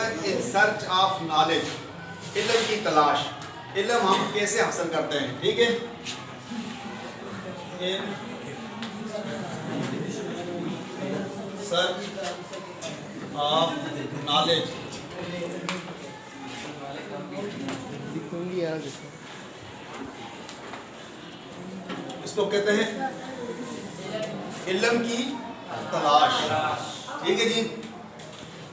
ہے in search of knowledge, علم کی تلاش. علم ہم کیسے حاصل کرتے ہیں؟ ٹھیک ہے، ان سرچ آف نالج اس کو کہتے ہیں علم کی تلاش. ٹھیک ہے جی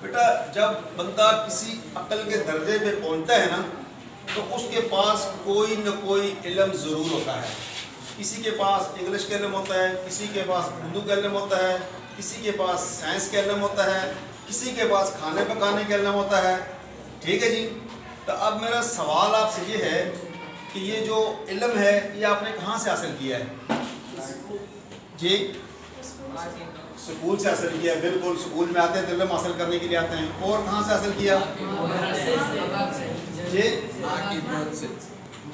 بیٹا، جب بندہ کسی عقل کے درجے پہ پہنچتا ہے نا تو اس کے پاس کوئی نہ کوئی علم ضرور ہوتا ہے. کسی کے پاس انگلش کا علم ہوتا ہے، کسی کے پاس اردو کا علم ہوتا ہے، کسی کے پاس سائنس کا علم ہوتا ہے، کسی کے پاس کھانے پکانے کا علم ہوتا ہے. ٹھیک ہے جی، تو اب میرا سوال آپ سے یہ ہے کہ یہ جو علم ہے یہ آپ نے کہاں سے حاصل کیا ہے؟ جی سکول سے حاصل کیا. بالکل، سکول میں آتے ہیں تو علم حاصل کرنے کے لیے آتے ہیں. اور کہاں سے حاصل کیا؟ جی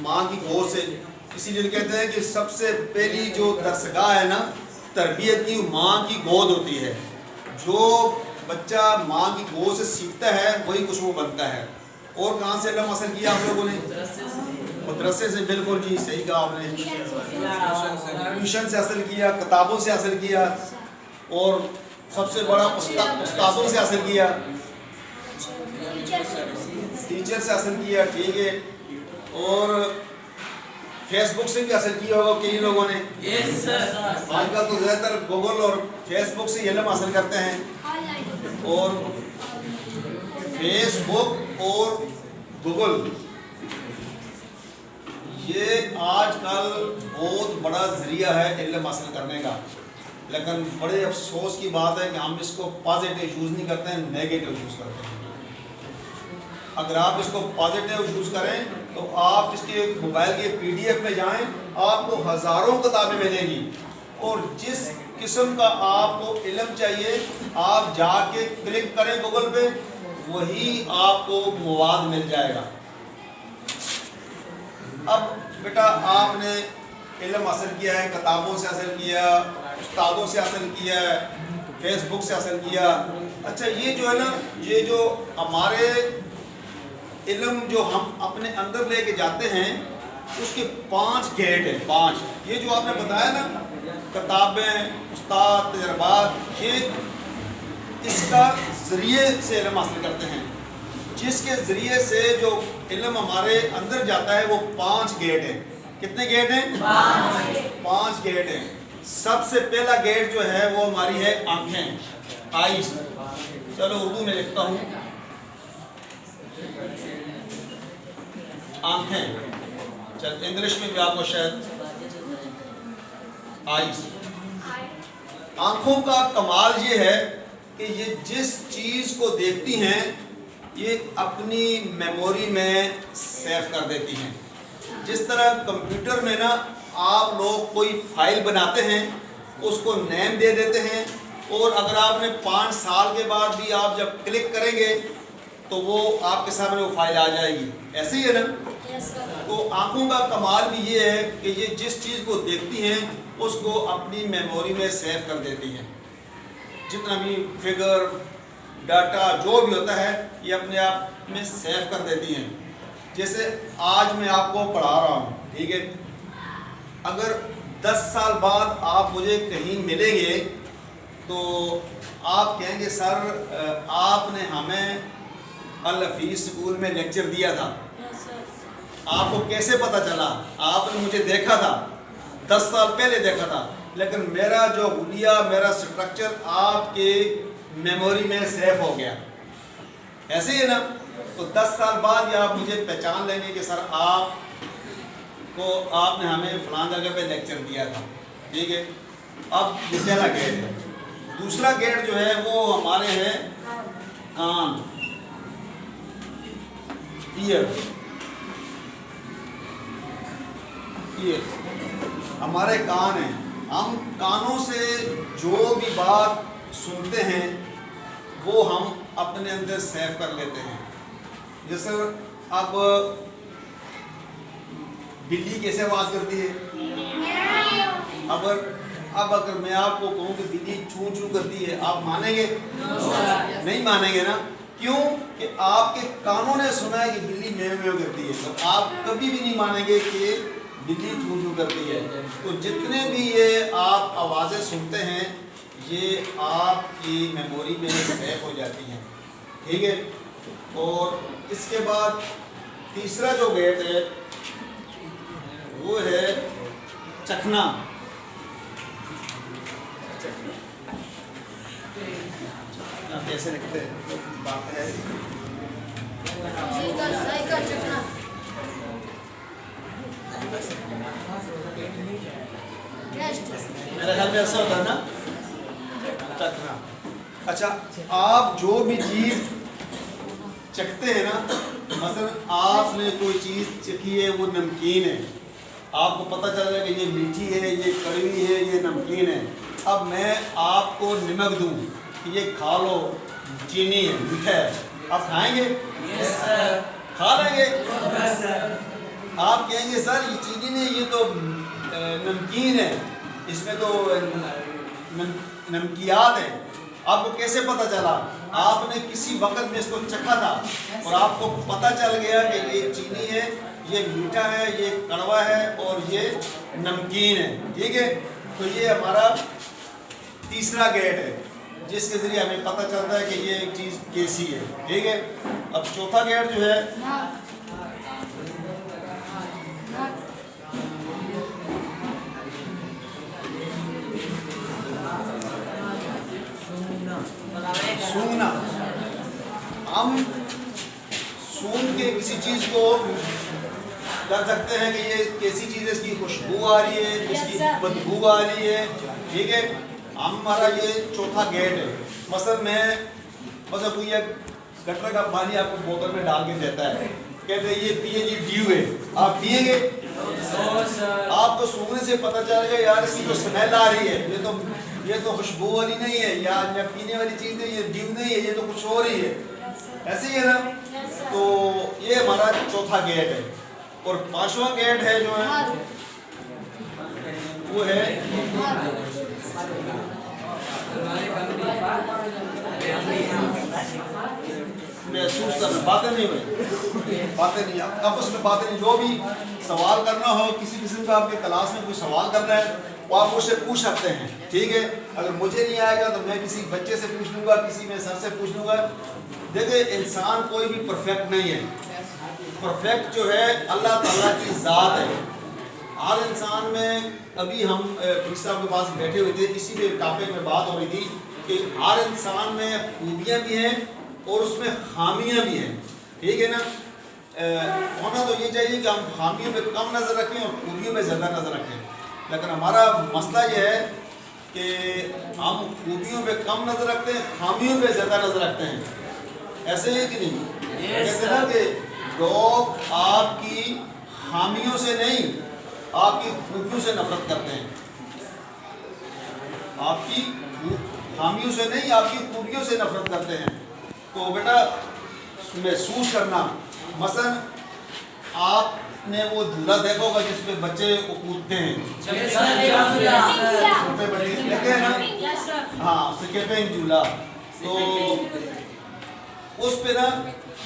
ماں کی گود سے. اسی لیے کہتے ہیں کہ سب سے پہلی جو درسگاہ ہے نا تربیت کی، ماں کی گود ہوتی ہے. جو بچہ ماں کی گود سے سیکھتا ہے وہی کچھ وہ بنتا ہے. اور کہاں سے علم حاصل کیا آپ لوگوں نے؟ مدرسے سے. بالکل جی، صحیح کہا آپ نے. ٹیوشن سے حاصل کیا، کتابوں سے حاصل کیا، اور سب سے بڑا استادوں سے حاصل کیا، ٹیچر سے حاصل کیا. ٹھیک ہے، اور فیس بک سے بھی حاصل کیا ہوگا کئی لوگوں نے. آج کل تو زیادہ تر گوگل اور فیس بک سے علم حاصل کرتے ہیں. اور فیس بک اور گوگل یہ آج کل بہت بڑا ذریعہ ہے علم حاصل کرنے کا. لیکن بڑے افسوس کی بات ہے کہ ہم اس کو پازیٹیو یوز نہیں کرتے ہیں، نیگیٹو یوز کرتے ہیں. اگر آپ اس کو پازیٹیو یوز کریں تو آپ اس کے موبائل کے PDF میں جائیں، آپ کو ہزاروں کتابیں ملیں گی، اور جس قسم کا آپ کو علم چاہیے آپ جا کے کلک کریں گوگل پہ، وہی آپ کو مواد مل جائے گا. اب بیٹا آپ نے علم حاصل کیا ہے، کتابوں سے حاصل کیا، استادوں سے حاصل کیا ہے، فیس بک سے حاصل کیا. اچھا یہ جو ہے نا، یہ جو ہمارے علم جو ہم اپنے اندر لے کے جاتے ہیں اس کے 5 گیٹ ہیں. 5 یہ جو آپ نے بتایا نا، کتابیں، استاد، تجربات، یہ اس کا ذریعے سے علم حاصل کرتے ہیں. جس کے ذریعے سے جو علم ہمارے اندر جاتا ہے وہ 5 گیٹ ہیں. کتنے گیٹ ہیں؟ 5 گیٹ ہیں. سب سے پہلا گیٹ جو ہے وہ ہماری ہے آنکھیں، آئیز. چلو اردو میں لکھتا ہوں، آنکھیں. چل انگلش میں بھی آپ کو شاید آئیز. آنکھوں کا کمال یہ ہے کہ یہ جس چیز کو دیکھتی ہیں یہ اپنی میموری میں سیو کر دیتی ہیں. جس طرح کمپیوٹر میں نا آپ لوگ کوئی فائل بناتے ہیں، اس کو نیم دے دیتے ہیں، اور اگر آپ نے 5 سال کے بعد بھی آپ جب کلک کریں گے تو وہ آپ کے سامنے وہ فائل آ جائے گی. ایسے ہی ہے نا؟ تو آنکھوں کا کمال بھی یہ ہے کہ یہ جس چیز کو دیکھتی ہیں اس کو اپنی میموری میں سیو کر دیتی ہیں. جتنا بھی فگر، ڈاٹا جو بھی ہوتا ہے یہ اپنے آپ میں سیو کر دیتی ہیں. جیسے آج میں آپ کو پڑھا رہا ہوں، ٹھیک ہے، اگر 10 سال بعد آپ مجھے کہیں ملیں گے تو آپ کہیں گے سر آپ نے ہمیں الحفیظ اسکول میں لیکچر دیا تھا. آپ کو کیسے پتا چلا؟ آپ نے مجھے دیکھا تھا، 10 سال پہلے دیکھا تھا، لیکن میرا جو حلیہ، میرا سٹرکچر آپ کے میموری میں سیو ہو گیا. ایسے ہی ہے نا؟ تو 10 سال بعد یہ آپ مجھے پہچان لیں گے کہ سر آپ نے ہمیں فلان جگہ پہ لیکچر دیا تھا. ٹھیک ہے، اب یہ پہلا گیٹ ہے. دوسرا گیٹ جو ہے وہ ہمارے ہیں کان، ایئر. ہمارے کان ہیں. ہم کانوں سے جو بھی بات سنتے ہیں وہ ہم اپنے اندر سیو کر لیتے ہیں. جیسے اب بلی کیسے آواز کرتی ہے؟ اب اگر میں آپ کو کہوں کہ بلی چوں چوں کرتی ہے، آپ مانیں گے؟ نہیں مانیں گے نا. کیوں کہ آپ کے کانوں نے سنا ہے کہ بلی میو میو کرتی ہے، تو آپ کبھی بھی نہیں مانیں گے کہ بلی چو چو کرتی ہے۔ تو جتنے بھی یہ آپ آوازیں سنتے ہیں یہ آپ کی میموری میں سیو ہو جاتی ہیں، ٹھیک ہے۔ اور اس کے بعد تیسرا جو گیٹ ہے وہ ہے چکھنا۔ کیسے لکھتے ہیں بات ہے، میرے خیال میں ایسا ہوتا ہے نا، چکھنا۔ اچھا، آپ جو بھی چیز چکھتے ہیں نا، مثلا آپ نے کوئی چیز چکھی ہے وہ نمکین ہے، آپ کو پتہ چل رہا ہے کہ یہ میٹھی ہے، یہ کڑوی ہے، یہ نمکین ہے، اب میں آپ کو نمک دوں کہ یہ کھا لو، چینی ہے، میٹھا ہے، آپ کھائیں گے؟ کھا لیں گے؟ آپ کہیں گے سر یہ چینی نہیں، یہ تو نمکین ہے، اس میں تو نمکیات ہیں۔ آپ کو کیسے پتہ چلا؟ آپ نے کسی وقت میں اس کو چکھا تھا اور آپ کو پتہ چل گیا کہ یہ چینی ہے، یہ میٹھا ہے، یہ کڑوا ہے اور یہ نمکین ہے، ٹھیک ہے۔ تو یہ ہمارا تیسرا گیٹ ہے جس کے ذریعے ہمیں پتہ چلتا ہے کہ یہ ایک چیز کیسی ہے، ٹھیک ہے۔ اب چوتھا گیٹ جو ہے سونگنا۔ ہم سونگ کے کسی چیز کو کر سکتے ہیں کہ یہ کیسی چیز ہے، اس کی خوشبو آ رہی ہے، اس کی بدبو آ رہی ہے، ٹھیک ہے۔ ہمارا یہ چوتھا گیٹ ہے۔ مثلا کوئی ایک گٹر کا پانی آپ کو بوتل میں ڈال کے دیتا ہے، کہتے ہیں یہ پیے جی ڈیو ہے، آپ پیئیں گے؟ آپ کو سونگنے سے پتہ چلے گا یار اس کی جو سمیل آ رہی ہے یہ تو خوشبو والی نہیں ہے، یا پینے والی چیز نہیں، یہ ڈیو نہیں ہے، یہ تو کچھ اور ہی ہے، ایسے ہی ہے نا۔ تو یہ ہمارا چوتھا گیٹ ہے۔ اور پانچواں گیٹ ہے جو ہے وہ ہے محسوس کرنا۔ باتیں نہیں ہوئی، باتیں نہیں، اب اس میں باتیں نہیں۔ جو بھی سوال کرنا ہو، کسی قسم کا آپ کے کلاس میں کوئی سوال کرنا ہے وہ آپ مجھ سے پوچھ سکتے ہیں، ٹھیک ہے۔ اگر مجھے نہیں آئے گا تو میں کسی بچے سے پوچھ لوں گا، کسی میں سر سے پوچھ لوں گا۔ دیکھیں انسان کوئی بھی پرفیکٹ نہیں ہے، پرفیکٹ جو ہے اللہ تعالیٰ کی ذات ہے۔ ہر انسان میں، ابھی ہم فقیر صاحب کے پاس بیٹھے ہوئے تھے، اسی لیے ٹاپک میں بات ہو رہی تھی کہ ہر انسان میں خوبیاں بھی ہیں اور اس میں خامیاں بھی ہیں، ٹھیک ہے نا۔ ہونا تو یہ چاہیے کہ ہم خامیوں پہ کم نظر رکھیں اور خوبیوں پہ زیادہ نظر رکھیں، لیکن ہمارا مسئلہ یہ ہے کہ ہم خوبیوں پہ کم نظر رکھتے ہیں، خامیوں پہ زیادہ نظر رکھتے ہیں، ایسے ہی کہ نہیں؟ کہتے ہیں نا کہ لوگ آپ کی خامیوں سے نہیں، آپ کی خوبیوں سے نفرت کرتے ہیں، آپ کی خامیوں سے نہیں، آپ کی خوبیوں سے نفرت کرتے ہیں۔ تو بیٹا محسوس کرنا، مثلا آپ نے وہ جھولا دیکھا ہوگا جس پہ بچے کودتے ہیں، چھوٹے بڑے دیکھے ہیں نا، ہاں سکیپنگ جھولا۔ تو اس پہ نا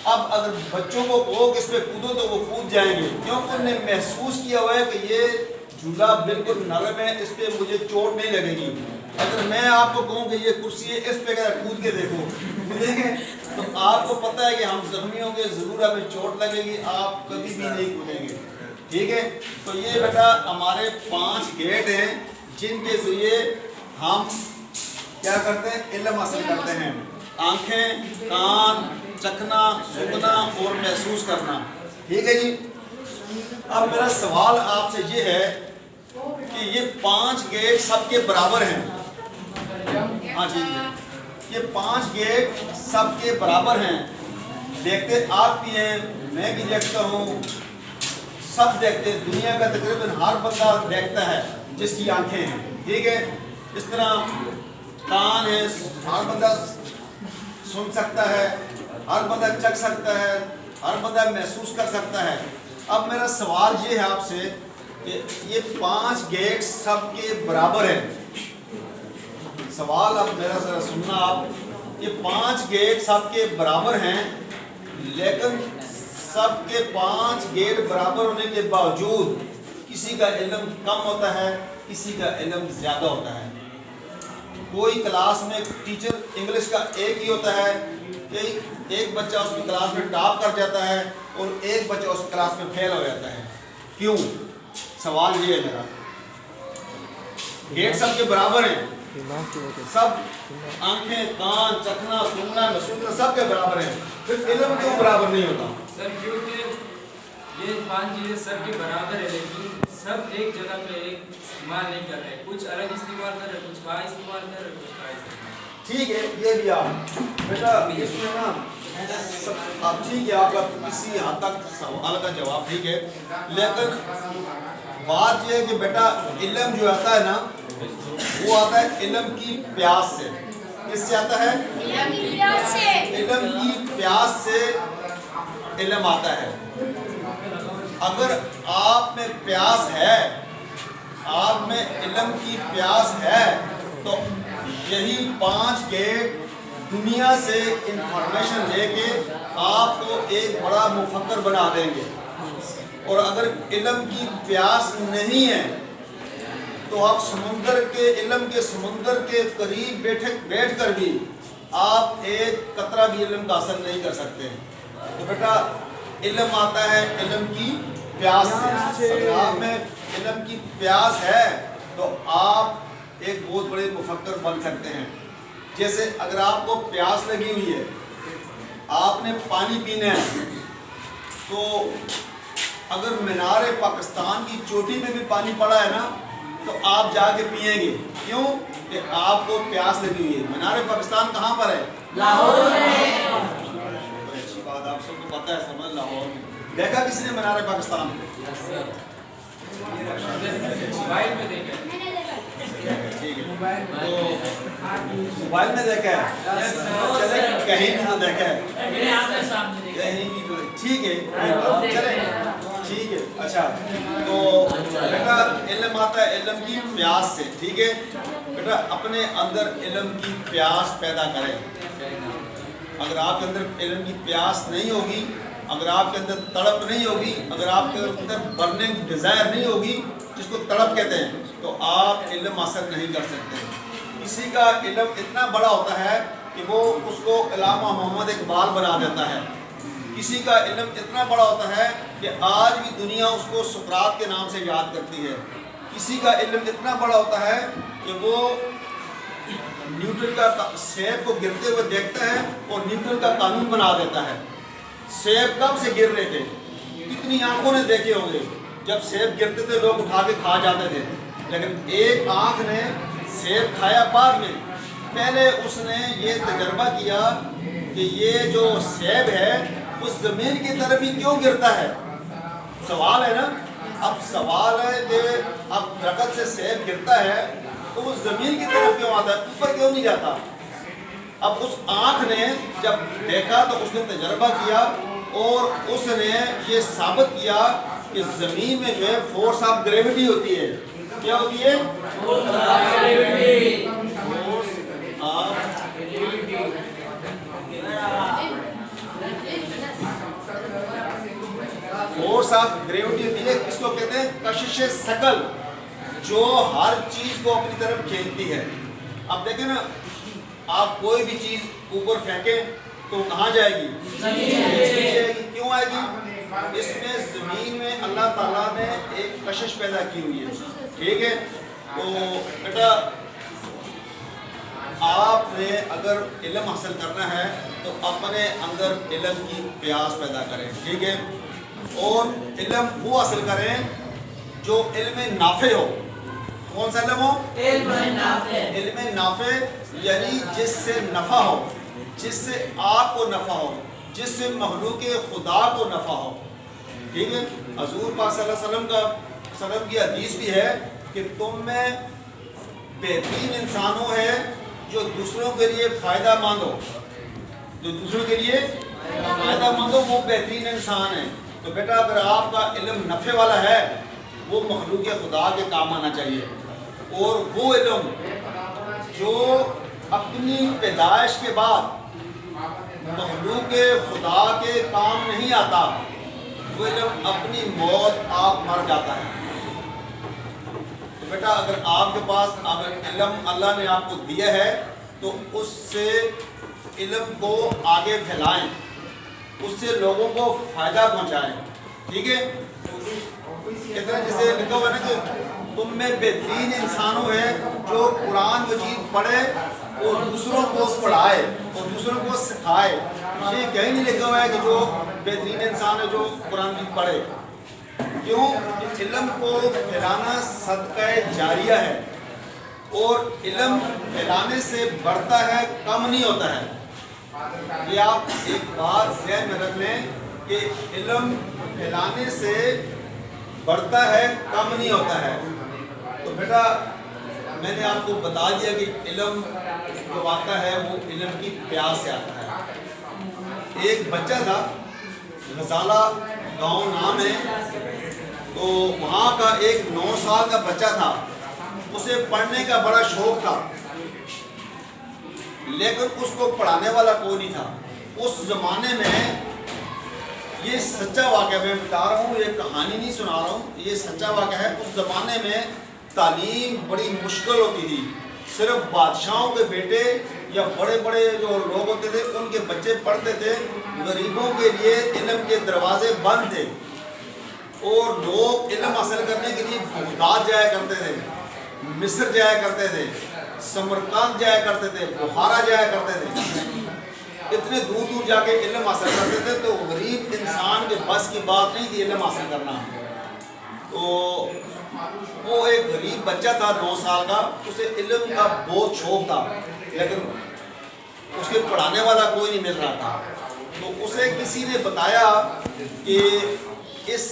اب اگر بچوں کو کہو کہ اس پہ کودو تو وہ کود جائیں گے، کیونکہ انہوں نے محسوس کیا ہوا ہے کہ یہ جھولا بالکل نرم ہے، اس پہ مجھے چوٹ نہیں لگے گی۔ اگر میں آپ کو کہوں کہ یہ کرسی ہے، اس پہ کود کے دیکھو، کودیں گے؟ تو آپ کو پتہ ہے کہ ہم زخمی ہوں گے، ضرور ہمیں چوٹ لگے گی، آپ کبھی بھی نہیں کودیں گے، ٹھیک ہے۔ تو یہ بیٹا ہمارے 5 گیٹ ہیں جن کے ذریعے ہم کیا کرتے ہیں؟ علم حاصل کرتے ہیں۔ آنکھیں، کان، چکھنا، سونگنا اور محسوس کرنا، ٹھیک ہے جی۔ اب میرا سوال آپ سے یہ ہے کہ یہ 5 گیٹ سب کے برابر ہیں؟ ہاں جی، یہ 5 گیٹ سب کے برابر ہیں؟ دیکھتے آپ بھی ہیں، میں بھی دیکھتا ہوں، سب دیکھتے ہیں، دنیا کا تقریباً ہر بندہ دیکھتا ہے جس کی آنکھیں ہیں، ٹھیک ہے۔ اس طرح کان ہے، ہر بندہ سن سکتا ہے، ہر بندہ چکھ سکتا ہے، ہر بندہ محسوس کر سکتا ہے۔ اب میرا سوال یہ ہے آپ سے کہ یہ 5 گیٹ سب کے برابر ہیں؟ سوال اب میرا ذرا سننا آپ، یہ 5 گیٹ سب کے برابر ہیں، لیکن سب کے 5 گیٹ برابر ہونے کے باوجود کسی کا علم کم ہوتا ہے، کسی کا علم زیادہ ہوتا ہے۔ کوئی کلاس میں ٹیچر انگلش کا ایک ہی ہوتا ہے کہ ایک بچہ اس کی کلاس میں ٹاپ کر جاتا ہے اور ایک بچہ اس کلاس میں فیل ہو جاتا ہے۔ کیوں؟ سوال یہ ہے میرا، گیٹ سب کے برابر ہیں، سب آنکھیں، کان، چکھنا، سننا، محسوس سب کے برابر ہیں، پھر علم کیوں برابر نہیں ہوتا؟ سر کیونکہ یہ 5 چیزیں سب کے برابر ہے، لیکن سب ایک جگہ پہ ایک استعمال نہیں کر رہے، کچھ الگ استعمال کر رہے، کچھ کا استعمال کر رہے، کچھ کا استعمال۔ ٹھیک ہے، یہ بھی آپ بیٹا اس میں نا اب ٹھیک ہے، آپ کا کسی حد تک سوال کا جواب ٹھیک ہے، لیکن بات یہ ہے کہ بیٹا علم جو آتا ہے نا وہ آتا ہے علم کی پیاس سے۔ کس سے آتا ہے؟ علم کی پیاس سے۔ علم کی پیاس سے علم آتا ہے۔ اگر آپ میں پیاس ہے، آپ میں علم کی پیاس ہے، تو یہی 5 گیٹ دنیا سے انفارمیشن لے کے آپ کو ایک بڑا مفکر بنا دیں گے۔ اور اگر علم کی پیاس نہیں ہے تو آپ سمندر کے علم کے سمندر کے قریب بیٹھ کر بھی آپ ایک قطرہ بھی علم کا حاصل نہیں کر سکتے۔ تو بیٹا علم آتا ہے علم کی پیاس سے۔ اگر آپ میں علم کی پیاس ہے تو آپ ایک بہت بڑے مفکر بن سکتے ہیں۔ جیسے اگر آپ کو پیاس لگی ہوئی ہے، آپ نے پانی پینا ہے، تو اگر مینار پاکستان کی چوٹی میں بھی پانی پڑا ہے نا تو آپ جا کے پئیں گے۔ کیوں؟ کہ آپ کو پیاس لگی ہوئی ہے۔ مینار پاکستان کہاں پر ہے؟ لاہور میں۔ اچھی بات، آپ سب کو پتہ ہے، سمجھ لاہور میں۔ دیکھا کسی نے مینار پاکستان؟ موبائل میں دیکھا ہے۔ ٹھیک ہے، تو موبائل میں دیکھا ہے، چلے کہیں بھی تو دیکھا ہے، کہیں بھی تو، ٹھیک ہے چلے ٹھیک ہے۔ اچھا، تو بیٹا علم آتا ہے علم کی پیاس سے۔ ٹھیک ہے بیٹا، اپنے اندر علم کی پیاس پیدا کریں۔ اگر آپ کے اندر علم کی پیاس نہیں ہوگی، اگر آپ کے اندر تڑپ نہیں ہوگی، اگر آپ کے اندر برننگ ڈیزائر نہیں ہوگی، جس کو تڑپ کہتے ہیں، تو آپ علم حاصل نہیں کر سکتے۔ کسی کا علم اتنا بڑا ہوتا ہے کہ وہ اس کو علامہ محمد اقبال بنا دیتا ہے۔ کسی کا علم اتنا بڑا ہوتا ہے کہ آج بھی دنیا اس کو سقراط کے نام سے یاد کرتی ہے۔ کسی کا علم اتنا بڑا ہوتا ہے کہ وہ نیوٹن کا سیب کو گرتے ہوئے دیکھتا ہے اور نیوٹن کا قانون بنا دیتا ہے۔ سیب کب سے گر رہے تھے؟ کتنی آنکھوں نے دیکھے ہوں گے، جب سیب گرتے تھے لوگ اٹھا کے کھا جاتے تھے، لیکن ایک آنکھ نے سیب کھایا بعد میں۔ پہلے اس نے یہ تجربہ کیا کہ یہ جو سیب ہے اس زمین کی طرف ہی کیوں گرتا ہے۔ سوال ہے نا، اب سوال ہے کہ اب درخت سے سیب گرتا ہے تو وہ زمین کی طرف کیوں آتا ہے، اوپر کیوں نہیں جاتا؟ اب اس آنکھ نے جب دیکھا تو اس نے تجربہ کیا اور اس نے یہ ثابت کیا کہ زمین میں جو ہے فورس آف گریویٹی ہوتی ہے۔ کیا ہوتی ہے؟ Force of gravity. Force of gravity ہوتی ہے، اس کو کہتے ہیں کشش ثقل، جو ہر چیز کو اپنی طرف کھینچتی ہے۔ اب دیکھیں نا، آپ کوئی بھی چیز اوپر پھینکیں تو کہاں جائے گی؟ زمین۔ کیوں آئے گی؟ اس میں زمین میں اللہ تعالیٰ نے ایک کشش پیدا کی ہوئی ہے۔ ٹھیک ہے، تو بیٹا آپ نے اگر علم حاصل کرنا ہے تو اپنے اندر علم کی پیاس پیدا کریں۔ ٹھیک ہے، اور علم وہ حاصل کریں جو علم نافع ہو۔ کون سا علم ہو؟ علم نافع۔ علم نافع یعنی جس سے نفع ہو، جس سے آپ کو نفع ہو، جس سے مخلوق خدا کو نفع ہو۔ ٹھیک ہے، حضور پاک صلی اللہ علیہ وسلم کی حدیث بھی ہے کہ تم میں بہترین انسانوں ہے جو دوسروں کے لیے فائدہ مند ہو، جو دوسروں کے لیے فائدہ مند ہو، وہ بہترین انسان ہے۔ تو بیٹا اگر آپ کا علم نفع والا ہے، وہ مخلوق خدا کے کام آنا چاہیے، اور وہ علم جو اپنی پیدائش کے بعد مخلوق خدا کے کام نہیں آتا، وہ علم اپنی موت آپ مر جاتا ہے۔ تو بیٹا اگر آپ کے پاس علم اللہ نے آپ کو دیا ہے تو اس سے علم کو آگے پھیلائیں، اس سے لوگوں کو فائدہ پہنچائیں، ٹھیک ہے؟ اس طرح جیسے لکھا ہوا ہے نا کہ تم میں بہترین انسانوں ہے جو قرآن مجید پڑھے اور دوسروں کو پڑھائے اور دوسروں کو سکھائے۔ یہ کہیں نہیں لکھا ہوا ہے کہ جو بہترین انسان ہے جو قرآن مجید پڑھے۔ کیوں؟ علم کو پھیلانا صدقہ جاریہ ہے، اور علم پھیلانے سے بڑھتا ہے، کم نہیں ہوتا ہے۔ یہ آپ ایک بات ذہن میں رکھ لیں کہ علم پھیلانے سے بڑھتا ہے، کم نہیں ہوتا ہے۔ تو بیٹا میں نے آپ کو بتا دیا کہ علم جو آتا ہے وہ علم کی پیاس سے آتا ہے۔ ایک بچہ تھا، غزالہ گاؤں نام ہے، تو وہاں کا ایک 9 سال کا بچہ تھا، اسے پڑھنے کا بڑا شوق تھا، لیکن اس کو پڑھانے والا کوئی نہیں تھا۔ اس زمانے میں یہ سچا واقعہ میں بتا رہا ہوں، یہ کہانی نہیں سنا رہا ہوں، یہ سچا واقعہ ہے۔ اس زمانے میں تعلیم بڑی مشکل ہوتی تھی، صرف بادشاہوں کے بیٹے یا بڑے بڑے جو لوگ ہوتے تھے ان کے بچے پڑھتے تھے، غریبوں کے لیے علم کے دروازے بند تھے، اور لوگ علم حاصل کرنے کے لیے بغداد جایا کرتے تھے، مصر جایا کرتے تھے، سمرقند جایا کرتے تھے، بخارا جایا کرتے تھے، اتنے دور دور جا کے علم حاصل کرتے تھے۔ تو غریب انسان کے بس کی بات نہیں تھی علم حاصل کرنا۔ تو وہ ایک غریب بچہ تھا 9 سال کا، اسے علم کا بہت شوق تھا، لیکن اس کے پڑھانے والا کوئی نہیں مل رہا تھا۔ تو اسے کسی نے بتایا کہ اس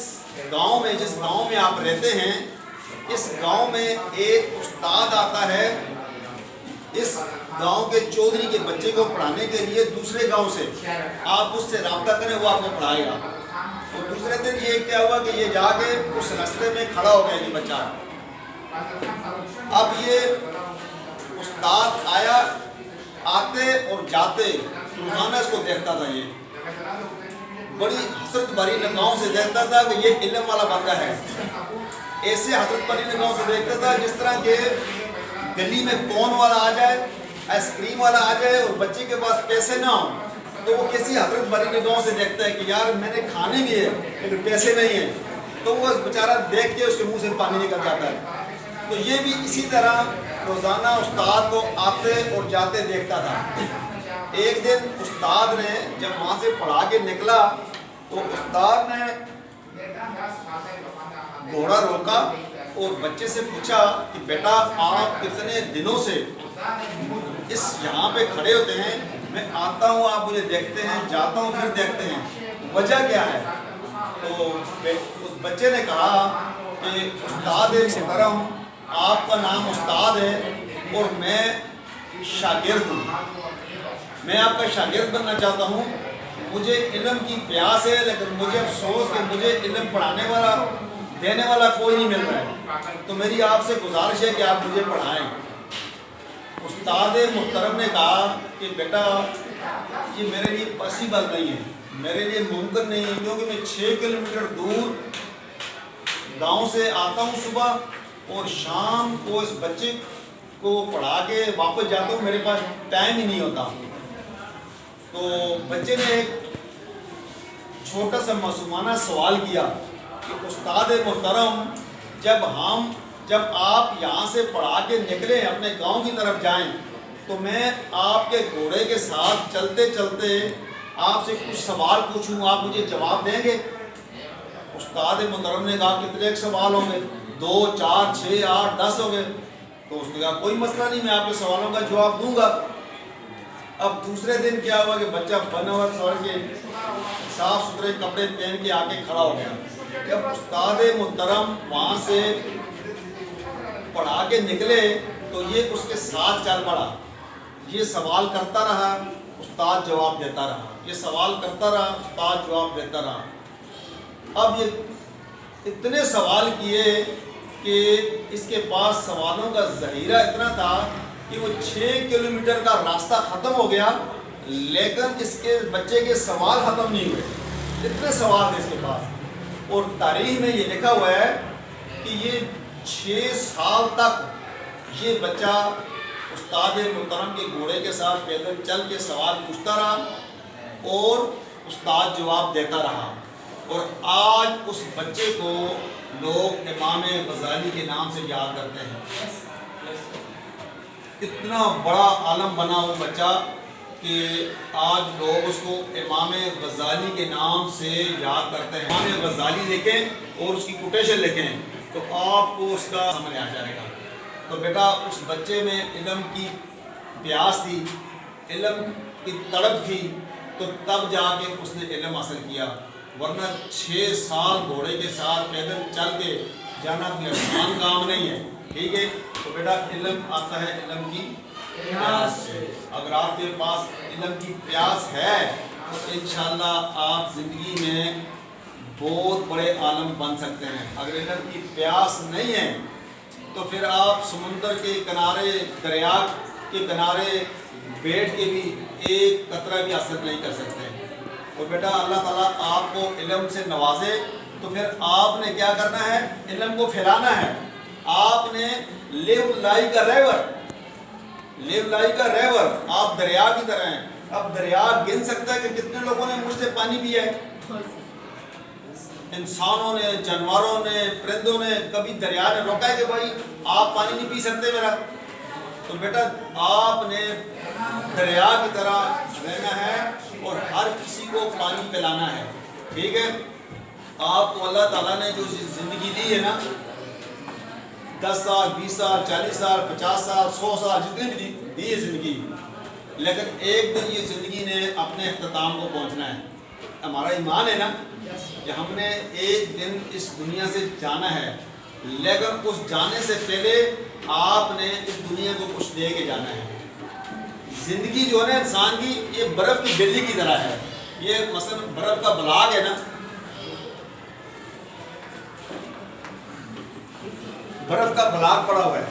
گاؤں میں، جس گاؤں میں آپ رہتے ہیں، اس گاؤں میں ایک استاد آتا ہے، اس گاؤں کے چودھری کے بچے کو پڑھانے کے لیے دوسرے گاؤں سے، آپ اس سے رابطہ کریں، وہ آپ کو پڑھائے گا۔ تو دوسرے دن یہ کیا ہوا کہ یہ جا کے اس راستے میں کھڑا ہو گیا یہ بچہ۔ اب یہ استاد آیا، آتے اور جاتے روزانہ اس کو دیکھتا تھا، یہ بڑی حسرت بھری نگاہوں سے دیکھتا تھا کہ یہ علم والا بندہ ہے۔ ایسے حسرت بھری نگاہوں سے دیکھتا تھا جس طرح کہ گلی میں کون والا آ جائے، آئس کریم والا آ جائے اور بچے کے پاس پیسے نہ ہوں، تو وہ کسی حسرت بھری نگاہوں سے دیکھتا ہے کہ یار میں نے کھانے بھی ہے لیکن پیسے نہیں ہیں، تو وہ بیچارہ دیکھ کے اس کے منہ سے پانی نکل جاتا ہے۔ تو یہ بھی اسی طرح روزانہ استاد کو آتے اور جاتے دیکھتا تھا۔ ایک دن استاد نے جب وہاں سے پڑھا کے نکلا تو استاد نے گھوڑا روکا اور بچے سے پوچھا کہ بیٹا آپ کتنے دنوں سے اس یہاں پہ کھڑے ہوتے ہیں؟ میں آتا ہوں آپ مجھے دیکھتے ہیں، جاتا ہوں پھر دیکھتے ہیں، وجہ کیا ہے؟ تو اس بچے نے کہا کہ استاد محترم آپ کا نام استاد ہے اور میں شاگرد ہوں، میں آپ کا شاگرد بننا چاہتا ہوں، مجھے علم کی پیاس ہے لیکن مجھے افسوس کہ مجھے علم پڑھانے والا دینے والا کوئی نہیں مل رہا ہے، تو میری آپ سے گزارش ہے کہ آپ مجھے پڑھائیں۔ استاد محترم نے کہا کہ بیٹا یہ میرے لیے پاسبل نہیں ہے، میرے لیے ممکن نہیں ہے، کیونکہ میں 6 کلومیٹر دور گاؤں سے آتا ہوں صبح اور شام کو اس بچے کو پڑھا کے واپس جاتا ہوں، میرے پاس ٹائم ہی نہیں ہوتا۔ تو بچے نے ایک چھوٹا سا معصومانہ سوال کیا کہ استاد محترم جب آپ یہاں سے پڑھا کے نکلیں اپنے گاؤں کی طرف جائیں تو میں آپ کے گھوڑے کے ساتھ چلتے چلتے آپ سے کچھ سوال پوچھوں، آپ مجھے جواب دیں گے؟ استاد محترم نے کہا کتنے سوال ہوں گے؟ 2 4 6 8 10 ہو گئے۔ تو اس نے کہا کوئی مسئلہ نہیں، میں آپ کے سوالوں کا جواب دوں گا۔ اب دوسرے دن کیا ہوا کہ بچہ بنور سور کے صاف ستھرے کپڑے پہن کے آ کے کھڑا ہو گیا۔ جب استاد محترم وہاں سے پڑھا کے نکلے تو یہ اس کے ساتھ چل پڑا، یہ سوال کرتا رہا، استاد جواب دیتا رہا، یہ سوال کرتا رہا، استاد جواب دیتا رہا۔ اب یہ اتنے سوال کیے کہ اس کے پاس سوالوں کا ذخیرہ اتنا تھا کہ وہ 6 کلومیٹر کا راستہ ختم ہو گیا لیکن اس کے بچے کے سوال ختم نہیں ہوئے، اتنے سوال تھے اس کے پاس۔ اور تاریخ میں یہ لکھا ہوا ہے کہ یہ 6 سال تک یہ بچہ استاد محترم کے گھوڑے کے ساتھ پیدل چل کے سوال پوچھتا رہا اور استاد جواب دیتا رہا، اور آج اس بچے کو لوگ امام غزالی کے نام سے یاد کرتے ہیں۔ اتنا بڑا عالم بنا وہ بچہ کہ آج لوگ اس کو امام غزالی کے نام سے یاد کرتے ہیں۔ امام غزالی لکھیں اور اس کی کوٹیشن لکھیں تو آپ کو اس کا سمجھ آ جائے گا۔ تو بیٹا اس بچے میں علم کی پیاس تھی، علم کی تڑپ تھی، تو تب جا کے اس نے علم حاصل کیا، ورنہ 6 سال گھوڑے کے ساتھ پیدل چل کے جانا کوئی آسان کام نہیں ہے، ٹھیک ہے۔ تو بیٹا علم آتا ہے علم کی پیاس سے۔ اگر آپ کے پاس علم کی پیاس ہے تو انشاءاللہ آپ زندگی میں بہت بڑے عالم بن سکتے ہیں۔ اگر علم کی پیاس نہیں ہے تو پھر آپ سمندر کے کنارے، دریا کے کنارے بیٹھ کے بھی ایک قطرہ بھی حاصل نہیں کر سکتے۔ اور بیٹا اللہ تعالیٰ آپ کو علم سے نوازے تو پھر آپ نے کیا کرنا ہے؟ علم کو پھیلانا ہے۔ آپ نے لیو لائی کا ریور، آپ دریا کی طرح ہیں۔ اب دریا گن سکتا ہے کہ کتنے لوگوں نے مجھ سے پانی پیا ہے؟ انسانوں نے، جانوروں نے، پرندوں نے، کبھی دریا نے روکا ہے کہ بھائی آپ پانی نہیں پی سکتے میرا؟ تو بیٹا آپ نے دریا کی طرح رہنا ہے اور ہر کسی کو پانی پلانا ہے، ٹھیک ہے۔ آپ کو اللہ تعالیٰ نے جو زندگی دی ہے نا، 10 سال، 20 سال، 40 سال، 50 سال، 100 سال، جتنی بھی دی ہے زندگی، لیکن ایک دن یہ زندگی نے اپنے اختتام کو پہنچنا ہے۔ ہمارا ایمان ہے نا کہ ہم نے ایک دن اس دنیا سے جانا ہے، لیکن اس جانے سے پہلے آپ نے اس دنیا کو کچھ دے کے جانا ہے۔ زندگی جو ہے نا انسان کی، یہ برف کی بلی کی طرح ہے۔ یہ مثلا برف کا بلاگ ہے نا، برف کا بلاگ پڑا ہوا ہے،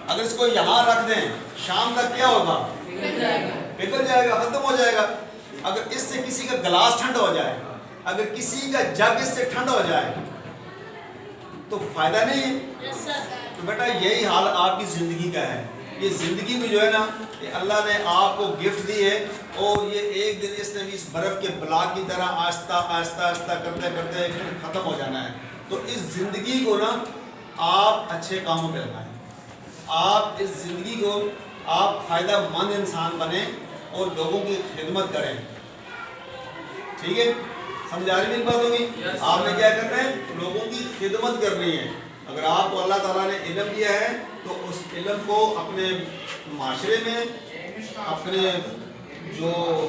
اگر اس کو یہاں رکھ دیں شام تک کیا ہوگا؟ پگھل جائے گا، ختم ہو جائے گا۔ اگر اس سے کسی کا گلاس ٹھنڈا ہو جائے، اگر کسی کا جگ اس سے ٹھنڈا ہو جائے تو فائدہ نہیں ہے۔ تو بیٹا یہی حال آپ کی زندگی کا ہے۔ یہ زندگی میں جو ہے نا، یہ اللہ نے آپ کو گفٹ دی ہے، اور یہ ایک دن اس نے بھی اس برف کے بلاک کی طرح آہستہ آہستہ آہستہ کرتے کرتے ختم ہو جانا ہے۔ تو اس زندگی کو نا آپ اچھے کاموں پہ لگائیں، آپ اس زندگی کو آپ فائدہ مند انسان بنیں اور لوگوں کی خدمت کریں، ٹھیک ہے۔ سمجھ آ رہی میری بات ہوگی؟ آپ نے کیا کرنا ہے؟ لوگوں کی خدمت کرنی ہے۔ اگر آپ کو اللہ تعالیٰ نے علم دیا ہے تو اس علم کو اپنے معاشرے میں، اپنے جو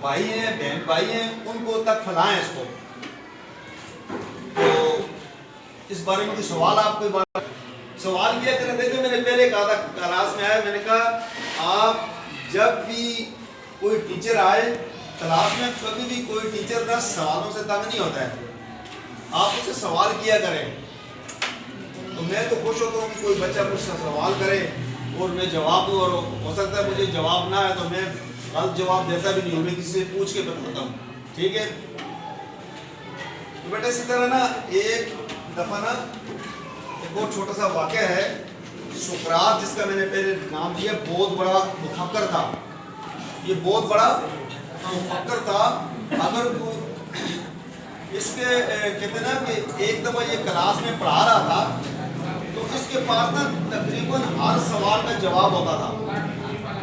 بھائی ہیں، بہن بھائی ہیں، ان کو تک پھیلائیں اس کو۔ تو اس بارے میں کوئی سوال آپ کوئی بات سوال کیا کریں؟ دیکھیں میں نے پہلے کہا تھا، کلاس میں آیا، میں نے کہا آپ جب بھی کوئی ٹیچر آئے کلاس میں، کبھی بھی کوئی ٹیچر 10 سوالوں سے تنگ نہیں ہوتا ہے، آپ اسے سوال کیا کریں۔ تو میں تو خوش ہوتا ہوں کہ کوئی بچہ مجھ سے سوال کرے اور میں جواب دوں، اور ہو سکتا ہے مجھے جواب نہ آئے تو میں غلط جواب دیتا بھی نہیں ہوں، میں کسی سے پوچھ کے بتاتا ہوں، ٹھیک ہے۔ تو بیٹا اسی طرح نا ایک دفعہ نا ایک بہت چھوٹا سا واقعہ ہے، سقراط جس کا میں نے پہلے نام دیا، بہت بڑا مفکر تھا، یہ بہت بڑا مفکر تھا۔ اگر اس کے کہتے ہیں نا کہ ایک دفعہ یہ کلاس میں پڑھا رہا تھا تو اس کے پاس نا تقریباً ہر سوال کا جواب ہوتا تھا،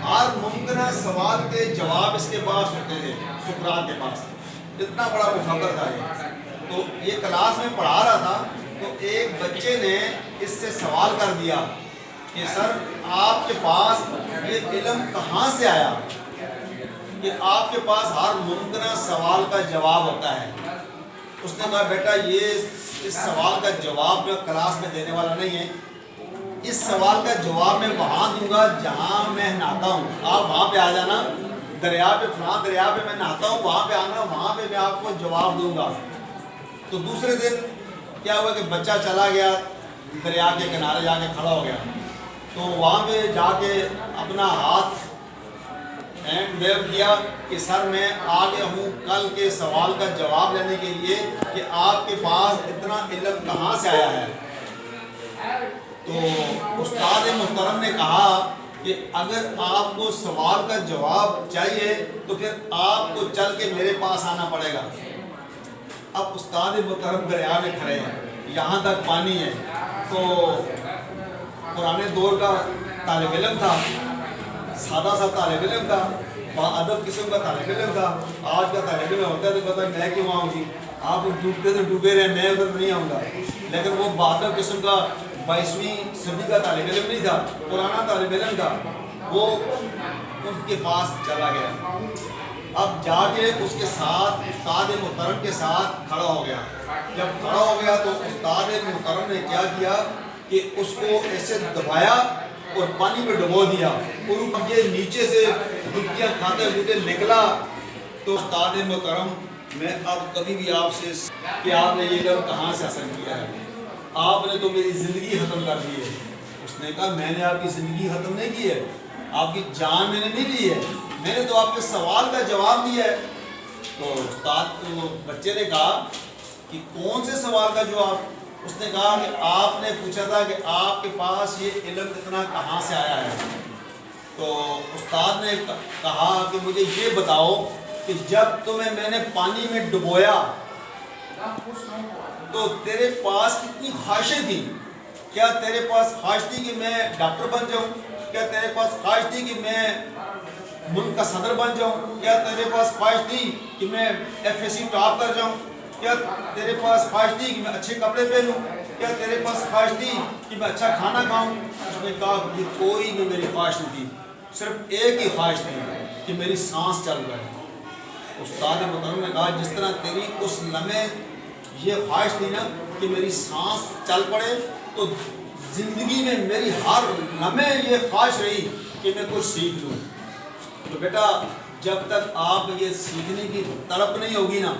ہر ممکنہ سوال کے جواب اس کے پاس ہوتے تھے، سقراط کے پاس، اتنا بڑا مفکر تھا یہ۔ تو یہ کلاس میں پڑھا رہا تھا تو ایک بچے نے اس سے سوال کر دیا کہ سر آپ کے پاس یہ علم کہاں سے آیا کہ آپ کے پاس ہر ممکنہ سوال کا جواب ہوتا ہے؟ اس نے کہا بیٹا یہ اس سوال کا جواب میں کلاس میں دینے والا نہیں ہے، اس سوال کا جواب میں وہاں دوں گا جہاں میں نہاتا ہوں، آپ وہاں پہ آ جانا، دریا پہ، فلاں دریا پہ میں نہاتا ہوں، وہاں پہ آنا، وہاں پہ میں آپ کو جواب دوں گا۔ تو دوسرے دن کیا ہوا کہ بچہ چلا گیا دریا کے کنارے جا کے کھڑا ہو گیا، تو وہاں پہ جا کے اپنا ہاتھ ہینڈ ویو کیا کہ سر میں آ گیا ہوں کل کے سوال کا جواب لینے کے لیے کہ آپ کے پاس اتنا علم کہاں سے آیا ہے. تو استاد محترم نے کہا کہ اگر آپ کو سوال کا جواب چاہیے تو پھر آپ کو چل کے میرے پاس آنا پڑے گا. اب استاد محترم دریا میں کھڑے ہیں, یہاں تک پانی ہے. تو پرانے دور کا طالب علم تھا, سادہ سا طالب علم تھا, باادب قسم کا طالب علم تھا. آج کا طالب علم ہوتا ہے تو پتہ میں کیوں آؤں گی, آپ ڈوبتے تو ڈوبے رہے, میں ادھر نہیں آؤں گا. لیکن وہ باادب قسم کا 22ویں صدی کا طالب علم نہیں تھا, پرانا طالب علم تھا. وہ اس کے پاس چلا گیا. اب جا کے اس کے ساتھ استاد محترم کے ساتھ کھڑا ہو گیا. جب کھڑا ہو گیا تو استاد محترم نے کیا کیا کہ اس کو ایسے دبایا اور پانی میں ڈبو دیا, اور یہ نیچے سے ڈبکیاں کھاتے ہوتے نکلا. تو استاد محترم میں اب کبھی بھی آپ سے کہ آپ نے یہ علم کہاں سے حاصل کیا ہے, آپ نے تو میری زندگی ختم کر دی ہے. اس نے کہا میں نے آپ کی زندگی ختم نہیں کی ہے, آپ کی جان میں نے نہیں لی ہے, میں نے تو آپ کے سوال کا جواب دیا ہے. تو استاد کو بچے نے کہا کہ کون سے سوال کا جواب؟ اس نے کہا کہ آپ نے پوچھا تھا کہ آپ کے پاس یہ علم اتنا کہاں سے آیا ہے. تو استاد نے کہا کہ مجھے یہ بتاؤ کہ جب تمہیں میں نے پانی میں ڈبویا تو تیرے پاس کتنی خواہشیں تھیں؟ کیا تیرے پاس خواہش تھی کہ میں ڈاکٹر بن جاؤں؟ کیا تیرے پاس خواہش تھی کہ میں ملک کا صدر بن جاؤں؟ کیا تیرے پاس خواہش تھی کہ میں FSC ٹاپ کر جاؤں؟ کیا تیرے پاس خواہش تھی کہ میں اچھے کپڑے پہنوں؟ کیا تیرے پاس خواہش تھی کہ میں اچھا کھانا کھاؤں؟ اس نے کہا کہ کوئی بھی میری خواہش نہیں تھی, صرف ایک ہی خواہش تھی کہ میری سانس چل رہا ہے. استاد محترم نے کہا جس طرح تیری اس لمحے یہ خواہش تھی نا کہ میری سانس چل پڑے, تو زندگی میں میری ہر لمحے یہ خواہش رہی کہ میں کچھ سیکھ لوں. تو بیٹا جب تک آپ یہ سیکھنے کی طلب نہیں ہوگی نا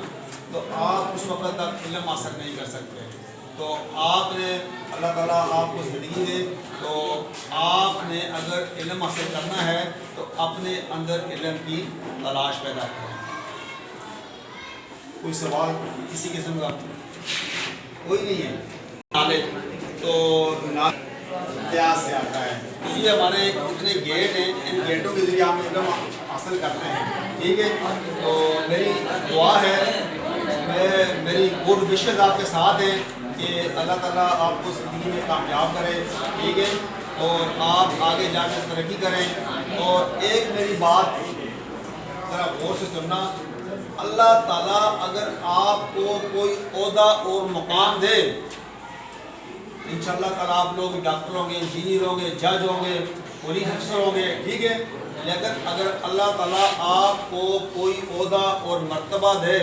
تو آپ اس وقت تک علم حاصل نہیں کر سکتے. تو آپ نے اللہ تعالیٰ آپ کو زندگی دے, تو آپ نے اگر علم حاصل کرنا ہے تو اپنے اندر علم کی تلاش پیدا کریں. کوئی سوال کسی قسم کا کوئی نہیں ہے؟ نالج تو اتہاس سے آتا ہے. یہ ہمارے اتنے گیٹ ہیں, ان گیٹوں کے ذریعے ہم علم حاصل کرتے ہیں. ٹھیک ہے, تو میری دعا ہے, میری گڈ وشز آپ کے ساتھ ہیں کہ اللہ تعالیٰ آپ کو زندگی میں کامیاب کرے. ٹھیک ہے, اور آپ آگے جا کے ترقی کریں. اور ایک میری بات ذرا غور سے سننا, اللہ تعالیٰ اگر آپ کو کوئی عہدہ اور مقام دے, انشاءاللہ تعالیٰ آپ لوگ ڈاکٹر ہوں گے, انجینئر ہوں گے, جج ہوں گے, پولیس افسر ہوں گے, ٹھیک ہے, لیکن اگر اللہ تعالیٰ آپ کو کوئی عہدہ اور مرتبہ دے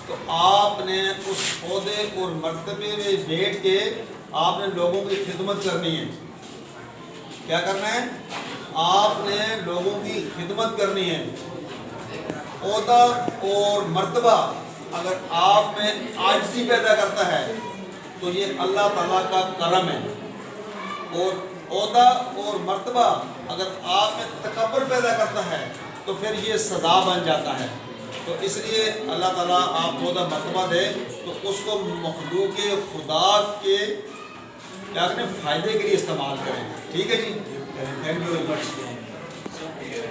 تو آپ نے اس عہدے اور مرتبے میں بیٹھ کے آپ نے لوگوں کی خدمت کرنی ہے. کیا کرنا ہے؟ آپ نے لوگوں کی خدمت کرنی ہے. عہدہ اور مرتبہ اگر آپ میں عاجزی پیدا کرتا ہے تو یہ اللہ تعالیٰ کا کرم ہے, اور عہدہ اور مرتبہ اگر آپ میں تکبر پیدا کرتا ہے تو پھر یہ سزا بن جاتا ہے. تو اس لیے اللہ تعالیٰ آپ کو عہدہ مرتبہ دے تو اس کو مخلوق خدا کے کیا کریں فائدے کے لیے استعمال کریں. ٹھیک ہے جی, تھینک یو ویری مچ.